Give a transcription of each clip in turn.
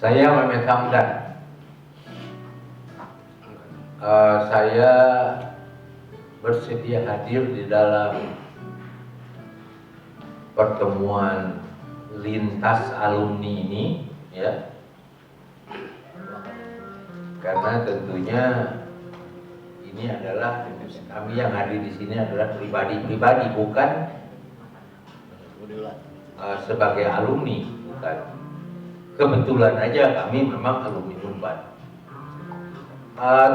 Saya Mehmet Hamdan. Saya bersedia hadir di dalam pertemuan lintas alumni ini, ya, karena tentunya ini adalah kami yang hadir di sini adalah pribadi, bukan sebagai alumni, bukan. Kebetulan aja kami memang alumni Unpad.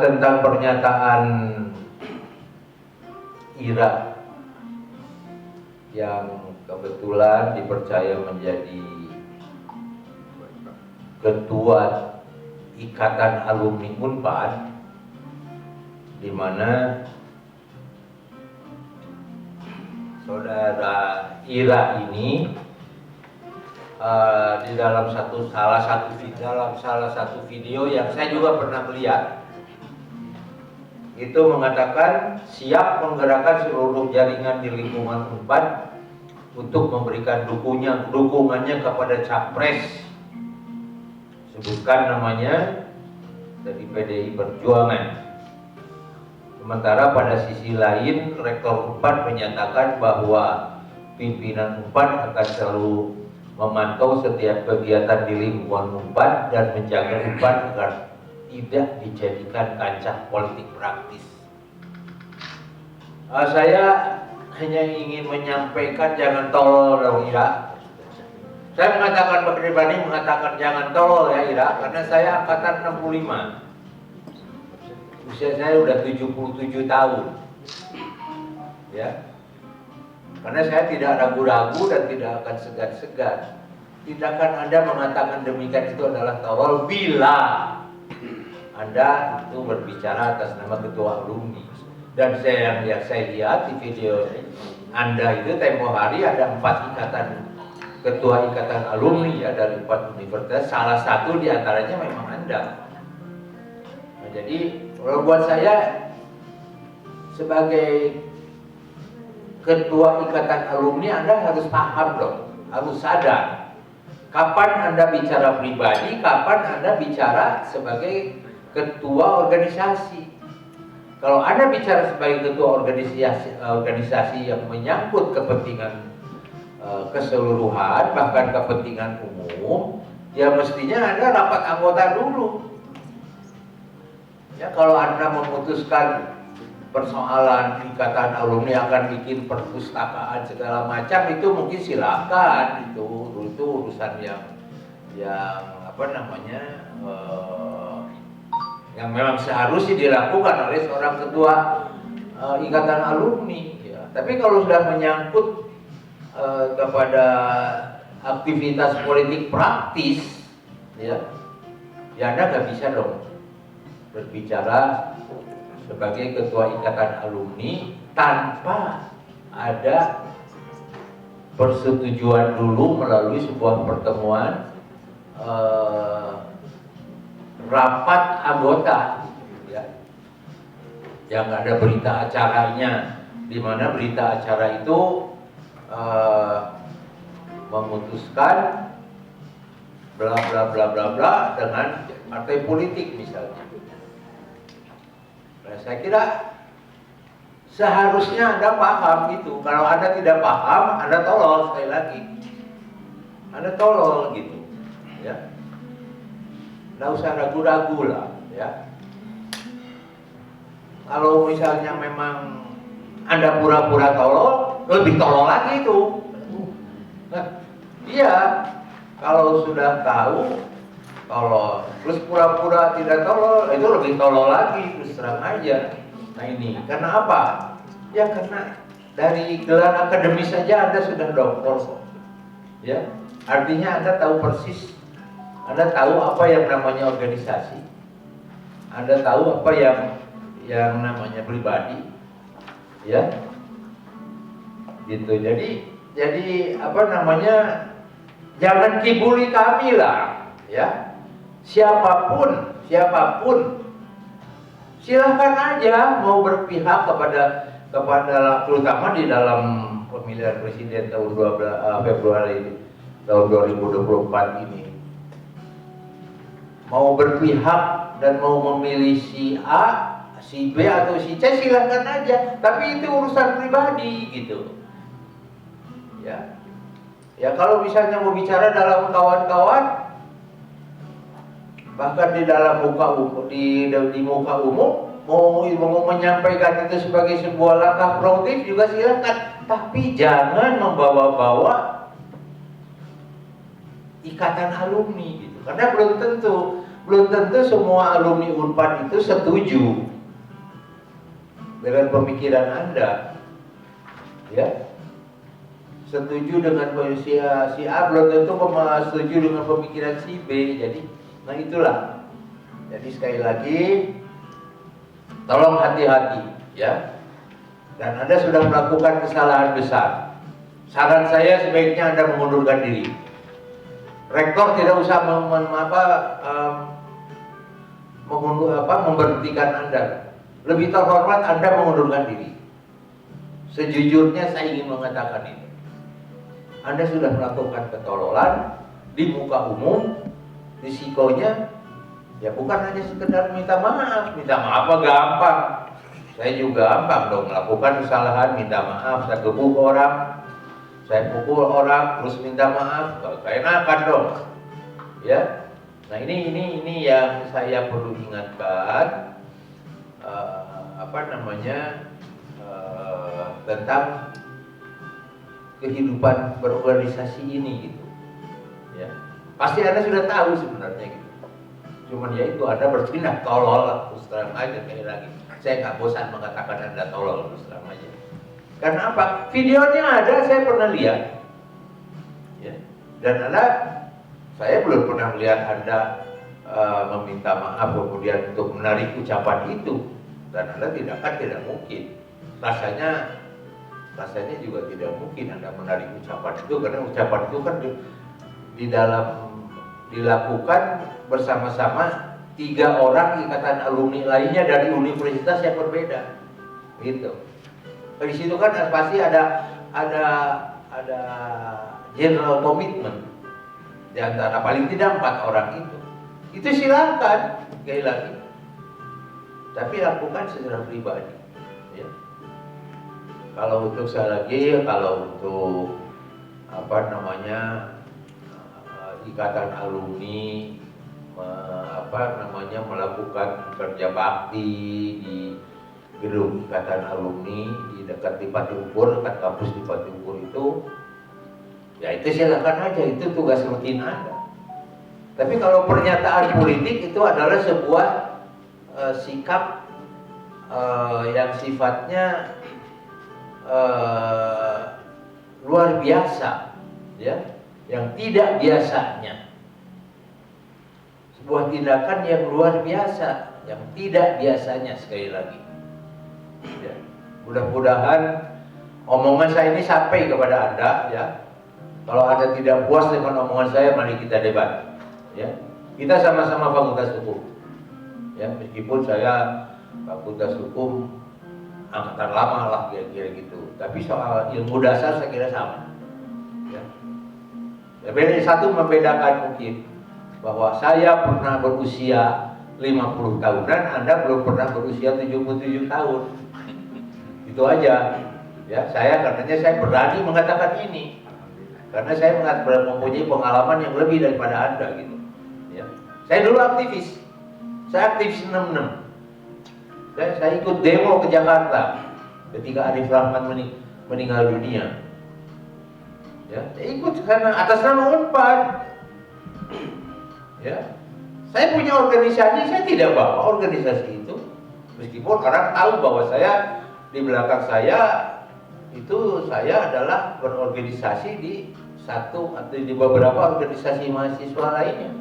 Tentang pernyataan Ira yang kebetulan dipercaya menjadi ketua Ikatan Alumni Unpad, di mana saudara Ira ini di dalam salah satu video yang saya juga pernah melihat, itu mengatakan siap menggerakkan seluruh jaringan di lingkungan Unpad untuk memberikan dukungannya kepada capres, sebutkan namanya, dari PDI Perjuangan. Sementara pada sisi lain, Rektor Unpad menyatakan bahwa pimpinan Unpad akan selalu memantau setiap kegiatan di lingkungan Unpad dan menjaga Unpad agar tidak dijadikan kancah politik praktis. Saya hanya ingin menyampaikan jangan tolol dong Ira. Saya mengatakan pribadi mengatakan jangan tolol ya Ira, karena saya angkatan 65. Usia saya udah 77 tahun. Ya. Karena saya tidak ragu-ragu dan tidak akan segan-segan. Tindakan Anda mengatakan demikian itu adalah tolol bila Anda itu berbicara atas nama ketua alumni. Dan yang saya lihat di video Anda itu tempo hari ada 4 ketua ikatan alumni ya dari 4 universitas. Salah satu diantaranya memang Anda. Nah, jadi kalau buat saya sebagai ketua ikatan alumni, Anda harus paham dong, harus sadar kapan Anda bicara pribadi, kapan Anda bicara sebagai ketua organisasi. Kalau Anda bicara sebagai ketua organisasi yang menyangkut kepentingan keseluruhan, bahkan kepentingan umum, ya mestinya Anda rapat anggota dulu. Ya, kalau Anda memutuskan persoalan ikatan alumni akan bikin perpustakaan segala macam, itu mungkin silakan, itu urusan yang apa namanya yang memang seharusnya dilakukan oleh seorang ketua ikatan alumni ya. Tapi kalau sudah menyangkut kepada aktivitas politik praktis ya Anda nggak bisa dong berbicara sebagai ketua ikatan alumni tanpa ada persetujuan dulu melalui sebuah pertemuan rapat anggota ya, yang ada berita acaranya, di mana berita acara itu memutuskan bla bla bla bla bla dengan partai politik misalnya. Nah, saya kira seharusnya Anda paham itu. Kalau Anda tidak paham, Anda tolol, sekali lagi. Anda tolol gitu. Ya. Nggak usah ragu-ragu lah. Ya. Kalau misalnya memang Anda pura-pura tolol, lebih tolol lagi itu. Nah, iya. Kalau sudah tahu tolol, terus pura-pura tidak tolol, itu lebih tolol lagi, terus terang aja. Nah ini, karena apa? Ya karena dari gelar akademis saja Anda sudah doktor. Ya, artinya Anda tahu persis, Anda tahu apa yang namanya organisasi, Anda tahu apa yang namanya pribadi, ya, gitu. Jadi apa namanya? Jangan kibuli kami lah, ya. Siapapun silahkan aja mau berpihak kepada terutama di dalam pemilihan presiden tahun Februari tahun 2024 ini. mau berpihak dan mau memilih si A, si B atau si C silahkan aja, tapi itu urusan pribadi gitu. Ya, ya kalau misalnya mau bicara dalam kawan-kawan, bahkan di dalam muka umum, di muka umum, mau menyampaikan itu sebagai sebuah langkah proaktif juga silakan, tapi jangan membawa-bawa ikatan alumni gitu, karena belum tentu semua alumni Unpad itu setuju dengan pemikiran Anda, ya, setuju dengan si A belum tentu setuju dengan pemikiran si B. Jadi, nah itulah. Jadi sekali lagi, tolong hati-hati, ya. Dan Anda sudah melakukan kesalahan besar. Saran saya sebaiknya Anda mengundurkan diri. Rektor tidak usah memberhentikan Anda. Lebih terhormat Anda mengundurkan diri. Sejujurnya saya ingin mengatakan itu. Anda sudah melakukan ketololan di muka umum, risikonya ya bukan hanya sekedar minta maaf mah gampang. Saya juga gampang dong melakukan kesalahan, minta maaf, saya gebuk orang, saya pukul orang, terus minta maaf, kayak enakan dong, ya. Nah ini yang saya perlu ingatkan, tentang kehidupan berorganisasi ini gitu, ya. Pasti Anda sudah tahu sebenarnya gitu. Cuman ya itu Anda bertindak tolol lah, terus terang aja kayak lagi. Saya nggak bosan mengatakan Anda tolol, terus terang aja. Karena apa? Videonya ada, saya pernah lihat, ya. Dan saya belum pernah melihat Anda meminta maaf kemudian untuk menarik ucapan itu. Dan Anda tidak mungkin. Rasanya juga tidak mungkin Anda menarik ucapan itu, karena ucapan itu kan di dalam dilakukan bersama-sama 3 orang ikatan alumni lainnya dari universitas yang berbeda, gitu. Di situ kan pasti ada general commitment di antara paling tidak 4 orang itu. Itu silakan, sekali lagi. Tapi lakukan secara pribadi, ya. Kalau untuk ikatan alumni melakukan kerja bakti di gedung ikatan alumni di dekat Pati Ukur, dekat kampus di Pati Ukur itu, ya itu silakan aja, itu tugas rutin Anda. Tapi kalau pernyataan politik itu adalah sebuah sikap yang sifatnya luar biasa, ya, yang tidak biasanya. Sebuah tindakan yang luar biasa, yang tidak biasanya, sekali lagi. Ya. Mudah-mudahan omongan saya ini sampai kepada Anda, ya. Kalau Anda tidak puas dengan omongan saya, mari kita debat, ya. Kita sama-sama fakultas hukum, ya, meskipun saya fakultas hukum angkatan lama lah kira-kira gitu. Tapi soal ilmu dasar saya kira sama, ya. Ya, beda satu membedakan mungkin bahwa saya pernah berusia 50 tahunan, Anda belum pernah berusia 77 tahun. Itu aja. Ya, karenanya saya berani mengatakan ini. Karena saya mempunyai pengalaman yang lebih daripada Anda gitu. Ya. Saya dulu aktivis. Saya aktivis 66. Saya ikut demo ke Jakarta ketika Arif Rahman meninggal dunia. Ya, saya ikut karena atas nama Unpad. Ya, saya punya organisasi, saya tidak bawa organisasi itu, meskipun orang tahu bahwa saya di belakang saya itu saya adalah berorganisasi di satu atau di beberapa organisasi mahasiswa lainnya.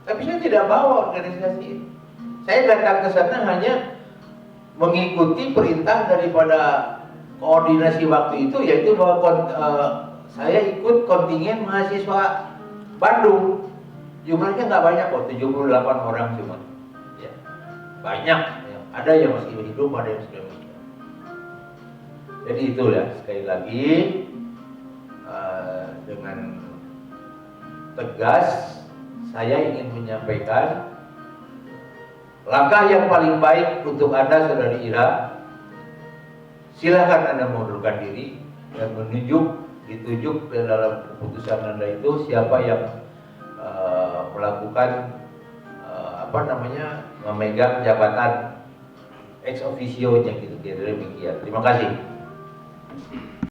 Tapi saya tidak bawa organisasi itu. Saya datang ke sana hanya mengikuti perintah daripada koordinasi waktu itu, yaitu bahwa saya ikut kontingen mahasiswa Bandung. Jumlahnya nggak banyak kok, 78 orang cuma. Ya. Banyak, ya. Ada yang masih hidup, ada yang sudah meninggal. Jadi itulah, sekali lagi dengan tegas saya ingin menyampaikan langkah yang paling baik untuk Anda, Saudari Ira, silahkan Anda mengundurkan diri dan ditujuk dalam keputusan Anda itu siapa yang melakukan memegang jabatan ex officio-nya gitu, kira-kira demikian. Terima kasih.